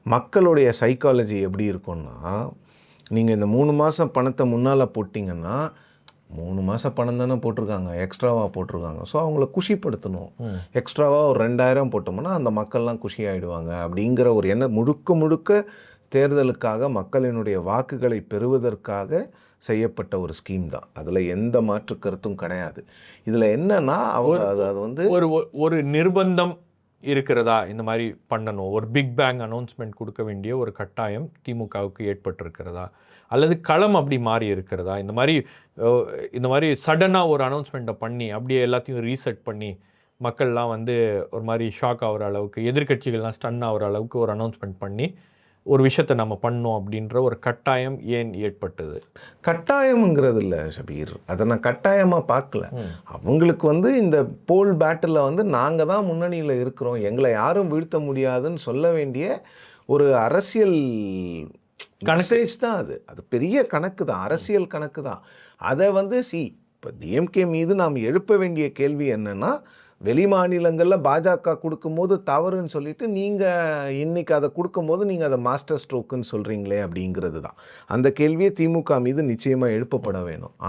மக்களுடைய சைக்காலஜி எப்படி இருக்கும்னா, நீங்கள் இந்த 3 மாதம் பணத்தை முன்னால் போட்டிங்கன்னா 3 மாதம் பணம் தானே போட்டிருக்காங்க, எக்ஸ்ட்ராவாக போட்டிருக்காங்க. ஸோ அவங்கள குஷிப்படுத்தணும். எக்ஸ்ட்ராவாக ஒரு 2000 போட்டோம்னா அந்த மக்கள்லாம் குஷி ஆகிடுவாங்க அப்படிங்கிற ஒரு எண்ணம் முழுக்க முழுக்க தேர்தலுக்காக மக்களினுடைய வாக்குகளை பெறுவதற்காக செய்யப்பட்ட ஒரு ஸ்கீம் தான். அதில் எந்த மாற்று கருத்தும் கிடையாது. இதில் என்னன்னா அவங்க அது வந்து ஒரு நிர்பந்தம் இருக்கிறதா, இந்த மாதிரி பண்ணணும், ஒரு பிக் பேங் அனௌன்ஸ்மெண்ட் கொடுக்க வேண்டிய ஒரு கட்டாயம் திமுகவுக்கு ஏற்பட்டிருக்கிறதா, அல்லது களம் அப்படி மாறி இருக்கிறதா, இந்த மாதிரி சடனாக ஒரு அனௌன்ஸ்மெண்ட்டை பண்ணி அப்படியே எல்லாத்தையும் ரீசெட் பண்ணி மக்கள்லாம் வந்து ஒரு மாதிரி ஷாக் ஆகிற அளவுக்கு, எதிர்கட்சிகள்லாம் ஸ்டன் ஆகிற அளவுக்கு ஒரு அனௌன்ஸ்மெண்ட் பண்ணி ஒரு விஷயத்தை நம்ம பண்ணோம் அப்படின்ற ஒரு கட்டாயம் ஏன் ஏற்பட்டது? கட்டாயம்ங்கிறது இல்லை ஷபீர், அதை நான் கட்டாயமாக பார்க்கல. அவங்களுக்கு வந்து இந்த போல் பேட்டில் வந்து நாங்கள் தான் முன்னணியில் இருக்கிறோம், எங்களை யாரும் வீழ்த்த முடியாதுன்னு சொல்ல வேண்டிய ஒரு அரசியல் மெசேஜ் தான் அது. அது பெரிய கணக்கு தான், அரசியல் கணக்கு தான். அதை வந்து இப்போ டிஎம்கே மீது நாம் எழுப்ப வேண்டிய கேள்வி என்னென்னா, வெளி மாநிலங்களில் பாஜக கொடுக்கும்போது தவறுன்னு சொல்லிட்டு நீங்கள் இன்றைக்கி அதை கொடுக்கும்போது நீங்கள் அதை மாஸ்டர் ஸ்ட்ரோக்குன்னு சொல்கிறீங்களே அப்படிங்கிறது தான். அந்த கேள்வியை திமுக மீது நிச்சயமாக எழுப்பப்பட வேணும்.